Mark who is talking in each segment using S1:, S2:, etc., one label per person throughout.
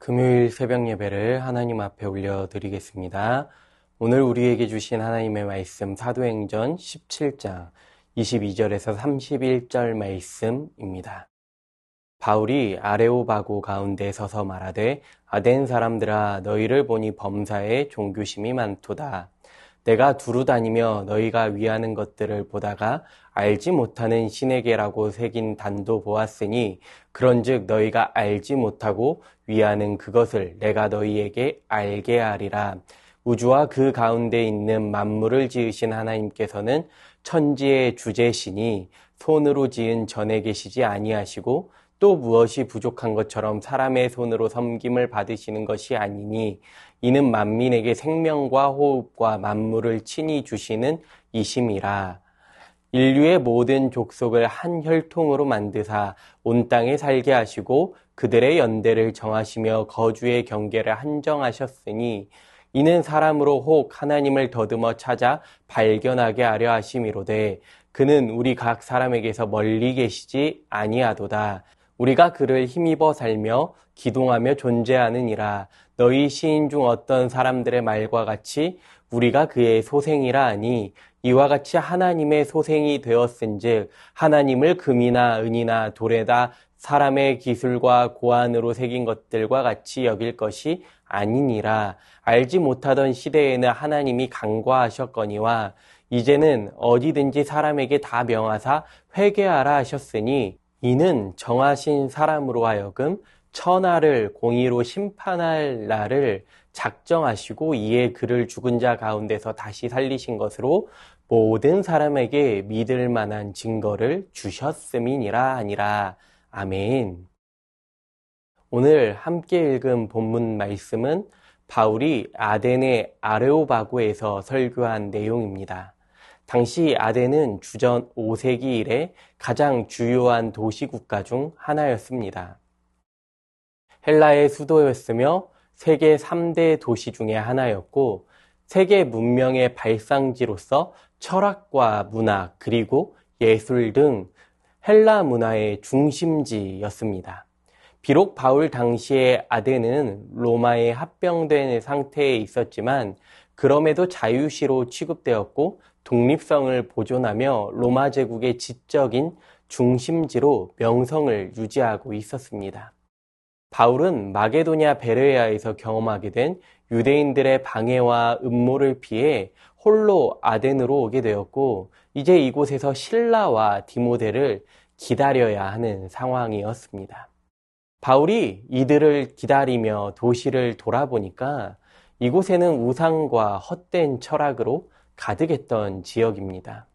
S1: 금요일 새벽 예배를 하나님 앞에 올려드리겠습니다. 오늘 우리에게 주신 하나님의 말씀 사도행전 17장 22절에서 31절 말씀입니다. 바울이 아레오바고 가운데 서서 말하되 아덴 사람들아 너희를 보니 범사에 종교심이 많도다. 내가 두루 다니며 너희가 위하는 것들을 보다가 알지 못하는 신에게라고 새긴 단도 보았으니 그런즉 너희가 알지 못하고 위하는 그것을 내가 너희에게 알게 하리라. 우주와 그 가운데 있는 만물을 지으신 하나님께서는 천지의 주제시니 손으로 지은 전에 계시지 아니하시고 또 무엇이 부족한 것처럼 사람의 손으로 섬김을 받으시는 것이 아니니 이는 만민에게 생명과 호흡과 만물을 친히 주시는 이심이라. 인류의 모든 족속을 한 혈통으로 만드사 온 땅에 살게 하시고 그들의 연대를 정하시며 거주의 경계를 한정하셨으니 이는 사람으로 혹 하나님을 더듬어 찾아 발견하게 하려 하심이로되 그는 우리 각 사람에게서 멀리 계시지 아니하도다. 우리가 그를 힘입어 살며 기동하며 존재하느니라. 너희 시인 중 어떤 사람들의 말과 같이 우리가 그의 소생이라 하니 이와 같이 하나님의 소생이 되었은즉 하나님을 금이나 은이나 돌에다 사람의 기술과 고안으로 새긴 것들과 같이 여길 것이 아니니라. 알지 못하던 시대에는 하나님이 간과하셨거니와 이제는 어디든지 사람에게 다 명하사 회개하라 하셨으니 이는 정하신 사람으로 하여금 천하를 공의로 심판할 날을 작정하시고 이에 그를 죽은 자 가운데서 다시 살리신 것으로 모든 사람에게 믿을 만한 증거를 주셨음이니라 하니라. 아멘. 오늘 함께 읽은 본문 말씀은 바울이 아덴의 아레오바고에서 설교한 내용입니다. 당시 아덴은 주전 5세기 이래 가장 주요한 도시국가 중 하나였습니다. 헬라의 수도였으며 세계 3대 도시 중에 하나였고 세계 문명의 발상지로서 철학과 문학 그리고 예술 등 헬라 문화의 중심지였습니다. 비록 바울 당시에 아덴은 로마에 합병된 상태에 있었지만 그럼에도 자유시로 취급되었고 독립성을 보존하며 로마 제국의 지적인 중심지로 명성을 유지하고 있었습니다. 바울은 마게도냐 베레아에서 경험하게 된 유대인들의 방해와 음모를 피해 홀로 아덴으로 오게 되었고 이제 이곳에서 실라와 디모데를 기다려야 하는 상황이었습니다. 바울이 이들을 기다리며 도시를 돌아보니까 이곳에는 우상과 헛된 철학으로 가득했던 지역입니다.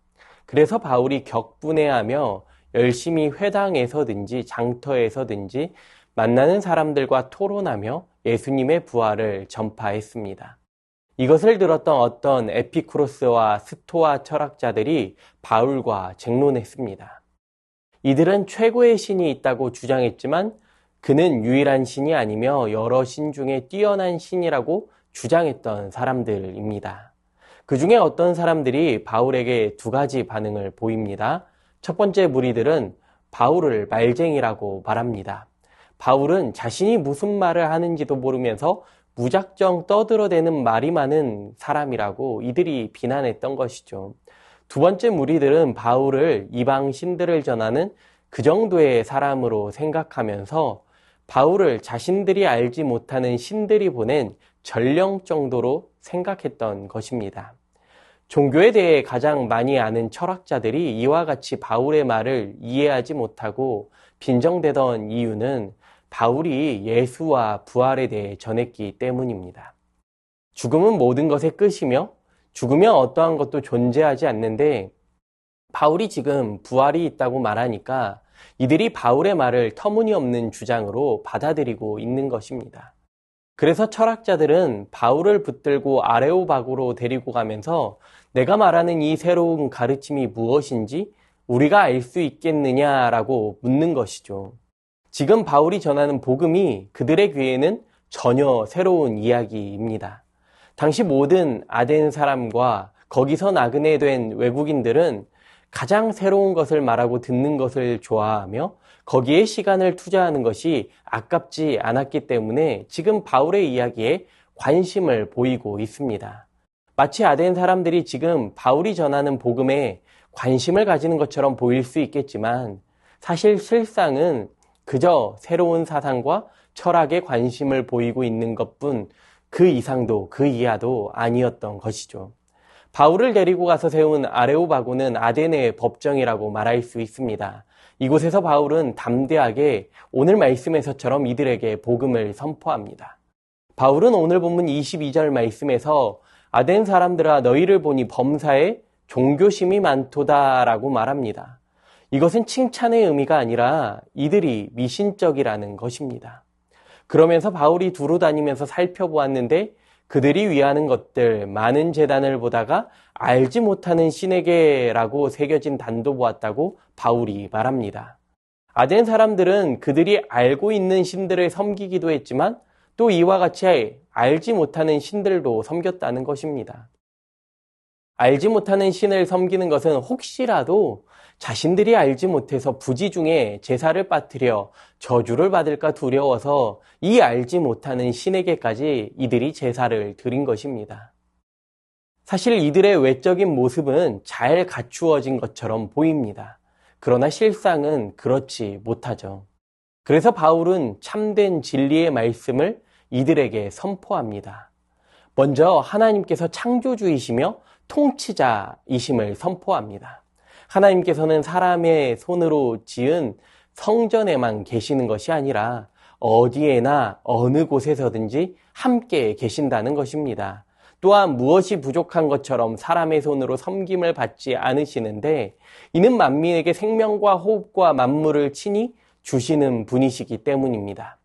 S1: 그래서 바울이 격분해하며 열심히 회당에서든지 장터에서든지 만나는 사람들과 토론하며 예수님의 부활을 전파했습니다. 이것을 들었던 어떤 에피쿠로스와 스토아 철학자들이 바울과 쟁론했습니다. 이들은 최고의 신이 있다고 주장했지만 그는 유일한 신이 아니며 여러 신 중에 뛰어난 신이라고 주장했던 사람들입니다. 그 중에 어떤 사람들이 바울에게 두 가지 반응을 보입니다. 첫 번째 무리들은 바울을 말쟁이라고 말합니다. 바울은 자신이 무슨 말을 하는지도 모르면서 무작정 떠들어대는 말이 많은 사람이라고 이들이 비난했던 것이죠. 두 번째 무리들은 바울을 이방 신들을 전하는 그 정도의 사람으로 생각하면서 바울을 자신들이 알지 못하는 신들이 보낸 전령 정도로 생각했던 것입니다. 종교에 대해 가장 많이 아는 철학자들이 이와 같이 바울의 말을 이해하지 못하고 빈정대던 이유는 바울이 예수와 부활에 대해 전했기 때문입니다. 죽음은 모든 것의 끝이며 죽으면 어떠한 것도 존재하지 않는데 바울이 지금 부활이 있다고 말하니까 이들이 바울의 말을 터무니없는 주장으로 받아들이고 있는 것입니다. 그래서 철학자들은 바울을 붙들고 아레오바고로 데리고 가면서 내가 말하는 이 새로운 가르침이 무엇인지 우리가 알 수 있겠느냐라고 묻는 것이죠. 지금 바울이 전하는 복음이 그들의 귀에는 전혀 새로운 이야기입니다. 당시 모든 아덴 사람과 거기서 나그네된 외국인들은 가장 새로운 것을 말하고 듣는 것을 좋아하며 거기에 시간을 투자하는 것이 아깝지 않았기 때문에 지금 바울의 이야기에 관심을 보이고 있습니다. 마치 아덴 사람들이 지금 바울이 전하는 복음에 관심을 가지는 것처럼 보일 수 있겠지만 사실 실상은 그저 새로운 사상과 철학에 관심을 보이고 있는 것뿐 그 이상도 그 이하도 아니었던 것이죠. 바울을 데리고 가서 세운 아레오바고는 아덴의 법정이라고 말할 수 있습니다. 이곳에서 바울은 담대하게 오늘 말씀에서처럼 이들에게 복음을 선포합니다. 바울은 오늘 본문 22절 말씀에서 아덴 사람들아 너희를 보니 범사에 종교심이 많도다라고 말합니다. 이것은 칭찬의 의미가 아니라 이들이 미신적이라는 것입니다. 그러면서 바울이 두루 다니면서 살펴보았는데 그들이 위하는 것들, 많은 제단을 보다가 알지 못하는 신에게라고 새겨진 단도 보았다고 바울이 말합니다. 아덴 사람들은 그들이 알고 있는 신들을 섬기기도 했지만 또 이와 같이 알지 못하는 신들도 섬겼다는 것입니다. 알지 못하는 신을 섬기는 것은 혹시라도 자신들이 알지 못해서 부지 중에 제사를 빠뜨려 저주를 받을까 두려워서 이 알지 못하는 신에게까지 이들이 제사를 드린 것입니다. 사실 이들의 외적인 모습은 잘 갖추어진 것처럼 보입니다. 그러나 실상은 그렇지 못하죠. 그래서 바울은 참된 진리의 말씀을 이들에게 선포합니다. 먼저 하나님께서 창조주이시며 통치자이심을 선포합니다. 하나님께서는 사람의 손으로 지은 성전에만 계시는 것이 아니라 어디에나 어느 곳에서든지 함께 계신다는 것입니다. 또한 무엇이 부족한 것처럼 사람의 손으로 섬김을 받지 않으시는데 이는 만민에게 생명과 호흡과 만물을 친히 주시는 분이시기 때문입니다.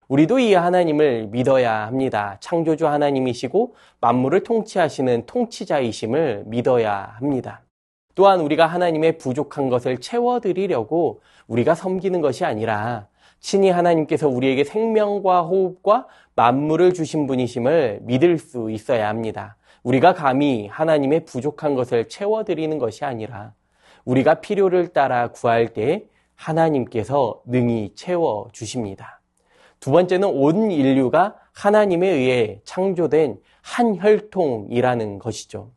S1: 우리도 이 하나님을 믿어야 합니다. 창조주 하나님이시고 만물을 통치하시는 통치자이심을 믿어야 합니다. 또한 우리가 하나님의 부족한 것을 채워드리려고 우리가 섬기는 것이 아니라 친히 하나님께서 우리에게 생명과 호흡과 만물을 주신 분이심을 믿을 수 있어야 합니다. 우리가 감히 하나님의 부족한 것을 채워드리는 것이 아니라 우리가 필요를 따라 구할 때 하나님께서 능히 채워주십니다. 두 번째는 온 인류가 하나님에 의해 창조된 한 혈통이라는 것이죠.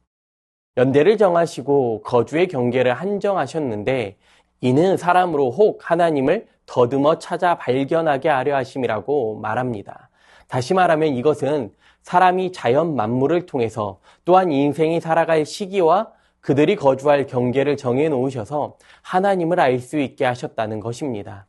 S1: 연대를 정하시고 거주의 경계를 한정하셨는데 이는 사람으로 혹 하나님을 더듬어 찾아 발견하게 하려 하심이라고 말합니다. 다시 말하면 이것은 사람이 자연 만물을 통해서 또한 인생이 살아갈 시기와 그들이 거주할 경계를 정해 놓으셔서 하나님을 알 수 있게 하셨다는 것입니다.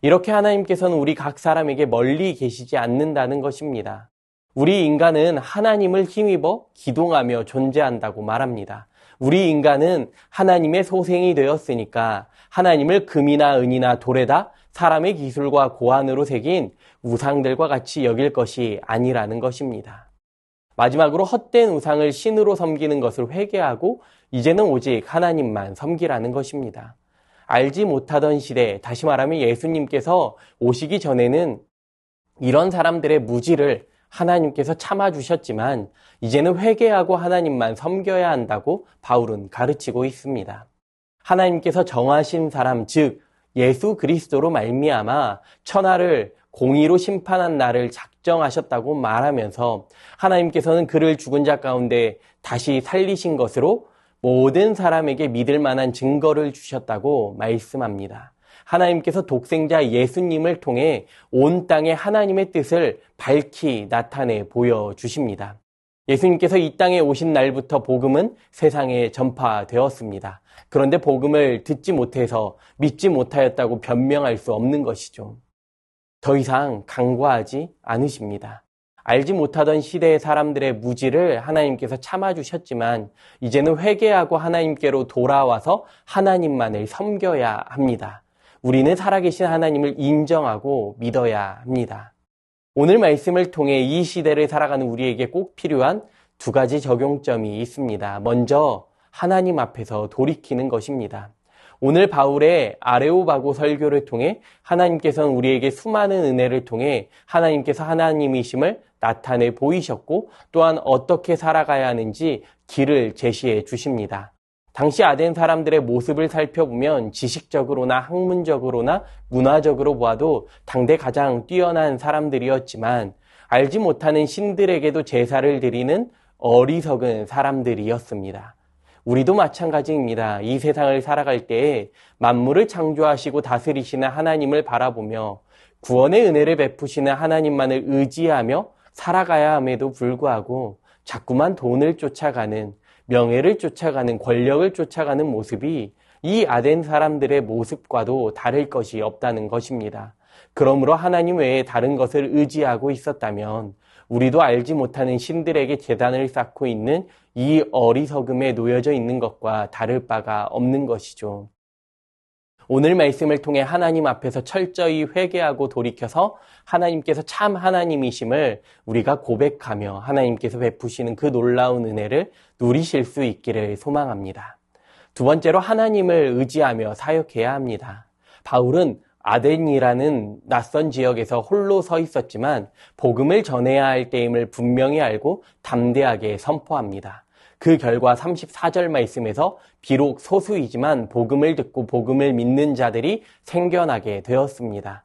S1: 이렇게 하나님께서는 우리 각 사람에게 멀리 계시지 않는다는 것입니다. 우리 인간은 하나님을 힘입어 기동하며 존재한다고 말합니다. 우리 인간은 하나님의 소생이 되었으니까 하나님을 금이나 은이나 돌에다 사람의 기술과 고안으로 새긴 우상들과 같이 여길 것이 아니라는 것입니다. 마지막으로 헛된 우상을 신으로 섬기는 것을 회개하고 이제는 오직 하나님만 섬기라는 것입니다. 알지 못하던 시대, 다시 말하면 예수님께서 오시기 전에는 이런 사람들의 무지를 하나님께서 참아주셨지만 이제는 회개하고 하나님만 섬겨야 한다고 바울은 가르치고 있습니다. 하나님께서 정하신 사람, 즉 예수 그리스도로 말미암아 천하를 공의로 심판한 날을 작정하셨다고 말하면서 하나님께서는 그를 죽은 자 가운데 다시 살리신 것으로 모든 사람에게 믿을 만한 증거를 주셨다고 말씀합니다. 하나님께서 독생자 예수님을 통해 온 땅에 하나님의 뜻을 밝히 나타내 보여주십니다. 예수님께서 이 땅에 오신 날부터 복음은 세상에 전파되었습니다. 그런데 복음을 듣지 못해서 믿지 못하였다고 변명할 수 없는 것이죠. 더 이상 간과하지 않으십니다. 알지 못하던 시대의 사람들의 무지를 하나님께서 참아주셨지만 이제는 회개하고 하나님께로 돌아와서 하나님만을 섬겨야 합니다. 우리는 살아계신 하나님을 인정하고 믿어야 합니다. 오늘 말씀을 통해 이 시대를 살아가는 우리에게 꼭 필요한 두 가지 적용점이 있습니다. 먼저 하나님 앞에서 돌이키는 것입니다. 오늘 바울의 아레오바고 설교를 통해 하나님께서는 우리에게 수많은 은혜를 통해 하나님께서 하나님이심을 나타내 보이셨고 또한 어떻게 살아가야 하는지 길을 제시해 주십니다. 당시 아덴 사람들의 모습을 살펴보면 지식적으로나 학문적으로나 문화적으로 보아도 당대 가장 뛰어난 사람들이었지만 알지 못하는 신들에게도 제사를 드리는 어리석은 사람들이었습니다. 우리도 마찬가지입니다. 이 세상을 살아갈 때에 만물을 창조하시고 다스리시는 하나님을 바라보며 구원의 은혜를 베푸시는 하나님만을 의지하며 살아가야 함에도 불구하고 자꾸만 돈을 쫓아가는, 명예를 쫓아가는, 권력을 쫓아가는 모습이 이 아덴 사람들의 모습과도 다를 것이 없다는 것입니다. 그러므로 하나님 외에 다른 것을 의지하고 있었다면 우리도 알지 못하는 신들에게 제단을 쌓고 있는 이 어리석음에 놓여져 있는 것과 다를 바가 없는 것이죠. 오늘 말씀을 통해 하나님 앞에서 철저히 회개하고 돌이켜서 하나님께서 참 하나님이심을 우리가 고백하며 하나님께서 베푸시는 그 놀라운 은혜를 누리실 수 있기를 소망합니다. 두 번째로 하나님을 의지하며 사역해야 합니다. 바울은 아덴이라는 낯선 지역에서 홀로 서 있었지만 복음을 전해야 할 때임을 분명히 알고 담대하게 선포합니다. 그 결과 34절 말씀에서 비록 소수이지만 복음을 듣고 복음을 믿는 자들이 생겨나게 되었습니다.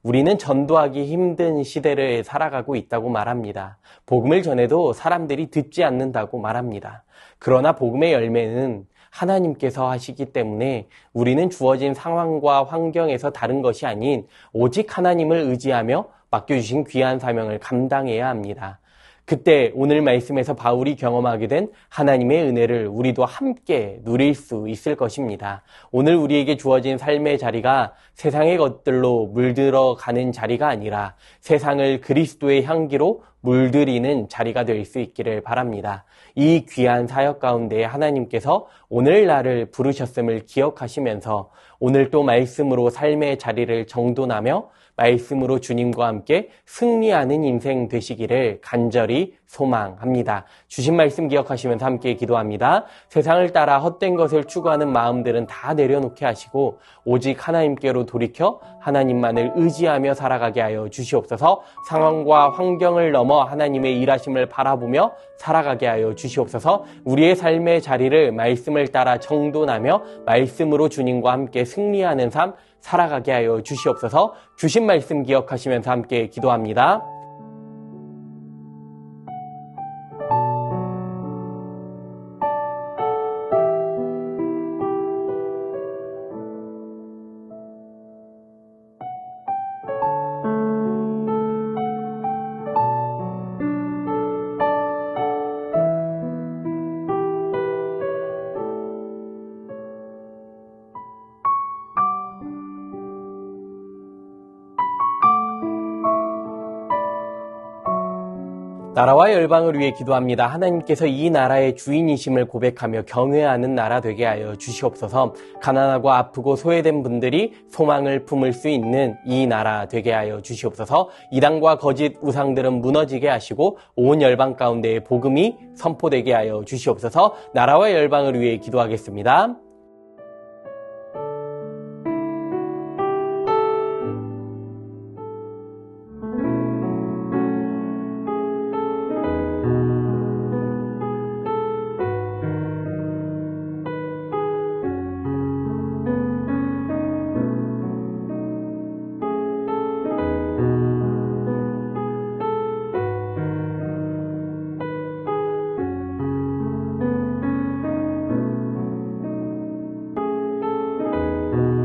S1: 우리는 전도하기 힘든 시대를 살아가고 있다고 말합니다. 복음을 전해도 사람들이 듣지 않는다고 말합니다. 그러나 복음의 열매는 하나님께서 하시기 때문에 우리는 주어진 상황과 환경에서 다른 것이 아닌 오직 하나님을 의지하며 맡겨주신 귀한 사명을 감당해야 합니다. 그때 오늘 말씀에서 바울이 경험하게 된 하나님의 은혜를 우리도 함께 누릴 수 있을 것입니다. 오늘 우리에게 주어진 삶의 자리가 세상의 것들로 물들어가는 자리가 아니라 세상을 그리스도의 향기로 물들이는 자리가 될 수 있기를 바랍니다. 이 귀한 사역 가운데 하나님께서 오늘 나를 부르셨음을 기억하시면서 오늘 또 말씀으로 삶의 자리를 정돈하며 말씀으로 주님과 함께 승리하는 인생 되시기를 간절히 소망합니다. 주신 말씀 기억하시면서 함께 기도합니다. 세상을 따라 헛된 것을 추구하는 마음들은 다 내려놓게 하시고 오직 하나님께로 돌이켜 하나님만을 의지하며 살아가게 하여 주시옵소서. 상황과 환경을 넘어 하나님의 일하심을 바라보며 살아가게 하여 주시옵소서. 우리의 삶의 자리를 말씀을 따라 정돈하며 말씀으로 주님과 함께 승리하는 삶 살아가게 하여 주시옵소서. 주신 말씀 기억하시면서 함께 기도합니다. 나라와 열방을 위해 기도합니다. 하나님께서 이 나라의 주인이심을 고백하며 경외하는 나라 되게 하여 주시옵소서. 가난하고 아프고 소외된 분들이 소망을 품을 수 있는 이 나라 되게 하여 주시옵소서. 이단과 거짓 우상들은 무너지게 하시고 온 열방 가운데 복음이 선포되게 하여 주시옵소서. 나라와 열방을 위해 기도하겠습니다.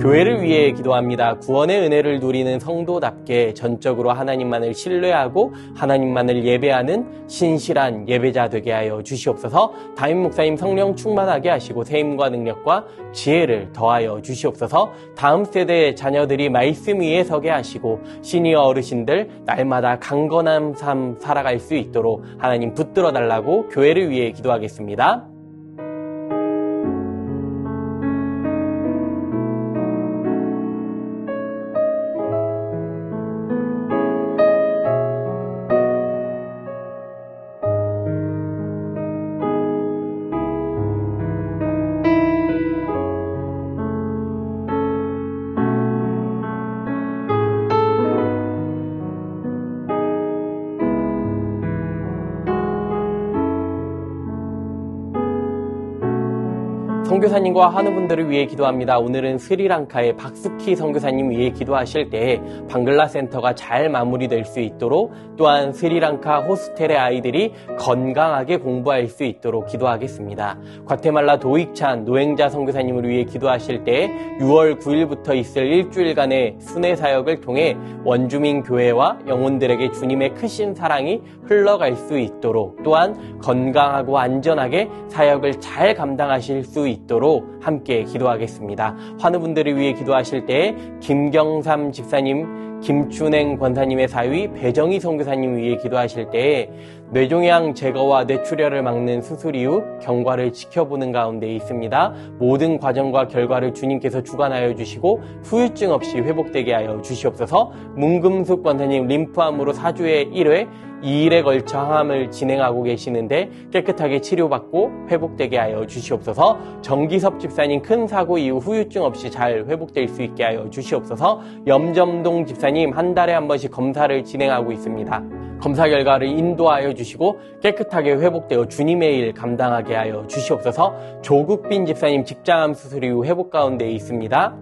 S1: 교회를 위해 기도합니다. 구원의 은혜를 누리는 성도답게 전적으로 하나님만을 신뢰하고 하나님만을 예배하는 신실한 예배자 되게 하여 주시옵소서. 담임 목사님 성령 충만하게 하시고 세임과 능력과 지혜를 더하여 주시옵소서. 다음 세대의 자녀들이 말씀 위에 서게 하시고 시니어 어르신들 날마다 강건한 삶 살아갈 수 있도록 하나님 붙들어 달라고 교회를 위해 기도하겠습니다. 선교사님과 환우분들을 위해 기도합니다. 오늘은 스리랑카의 박수키 선교사님 위해 기도하실 때 방글라 센터가 잘 마무리될 수 있도록, 또한 스리랑카 호스텔의 아이들이 건강하게 공부할 수 있도록 기도하겠습니다. 과테말라 도익찬 노행자 선교사님을 위해 기도하실 때 6월 9일부터 있을 일주일간의 순회 사역을 통해 원주민 교회와 영혼들에게 주님의 크신 사랑이 흘러갈 수 있도록, 또한 건강하고 안전하게 사역을 잘 감당하실 수 있도록 함께 기도하겠습니다. 환우분들을 위해 기도하실 때 김경삼 집사님, 김춘행 권사님의 사위, 배정희 선교사님 위해 기도하실 때 뇌종양 제거와 뇌출혈을 막는 수술 이후 경과를 지켜보는 가운데 있습니다. 모든 과정과 결과를 주님께서 주관하여 주시고 후유증 없이 회복되게 하여 주시옵소서. 문금숙 권사님 림프암으로 4주에 1회 2일에 걸쳐 항암을 진행하고 계시는데 깨끗하게 치료받고 회복되게 하여 주시옵소서. 정기섭 집사님 큰 사고 이후 후유증 없이 잘 회복될 수 있게 하여 주시옵소서. 염점동 집사님 한 달에 한 번씩 검사를 진행하고 있습니다. 검사 결과를 인도하여 주시고 깨끗하게 회복되어 주님의 일 감당하게 하여 주시옵소서. 조국빈 집사님 직장암 수술 이후 회복 가운데 있습니다.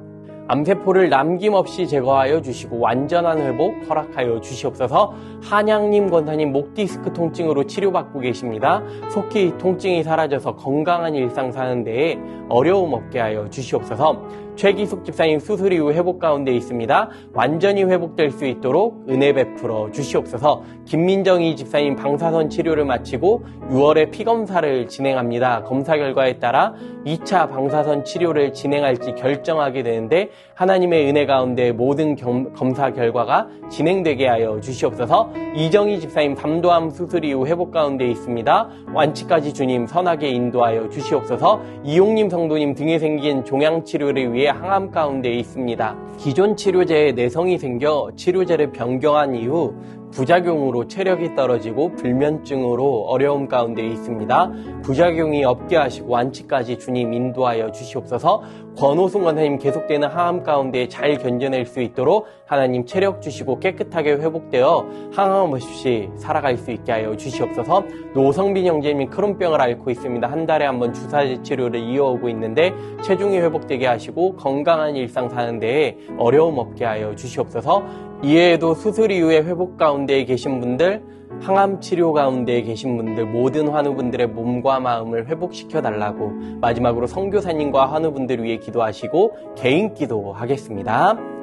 S1: 암세포를 남김없이 제거하여 주시고 완전한 회복 허락하여 주시옵소서. 한양님 권사님 목 디스크 통증으로 치료받고 계십니다. 속히 통증이 사라져서 건강한 일상 사는 데에 어려움 없게 하여 주시옵소서. 최기숙 집사님 수술 이후 회복 가운데 있습니다. 완전히 회복될 수 있도록 은혜 베풀어 주시옵소서. 김민정희 집사님 방사선 치료를 마치고 6월에 피검사를 진행합니다. 검사 결과에 따라 2차 방사선 치료를 진행할지 결정하게 되는데 하나님의 은혜 가운데 모든 검사 결과가 진행되게 하여 주시옵소서. 이정희 집사님 담도암 수술 이후 회복 가운데 있습니다. 완치까지 주님 선하게 인도하여 주시옵소서. 이용님 성도님 등에 생긴 종양 치료를 위해 항암 가운데 있습니다. 기존 치료제에 내성이 생겨 치료제를 변경한 이후 부작용으로 체력이 떨어지고 불면증으로 어려움 가운데 있습니다. 부작용이 없게 하시고 완치까지 주님 인도하여 주시옵소서. 권호승 권사님 계속되는 항암 가운데 잘 견뎌낼 수 있도록 하나님 체력 주시고 깨끗하게 회복되어 항암 없이 살아갈 수 있게 하여 주시옵소서. 노성빈 형제님이 크론병을 앓고 있습니다. 한 달에 한 번 주사제 치료를 이어오고 있는데 체중이 회복되게 하시고 건강한 일상 사는 데에 어려움 없게 하여 주시옵소서. 이외에도 수술 이후에 회복 가운데 계신 분들, 항암 치료 가운데 계신 분들, 모든 환우분들의 몸과 마음을 회복시켜 달라고 마지막으로 선교사님과 환우분들 위해 기도하시고 개인 기도하겠습니다.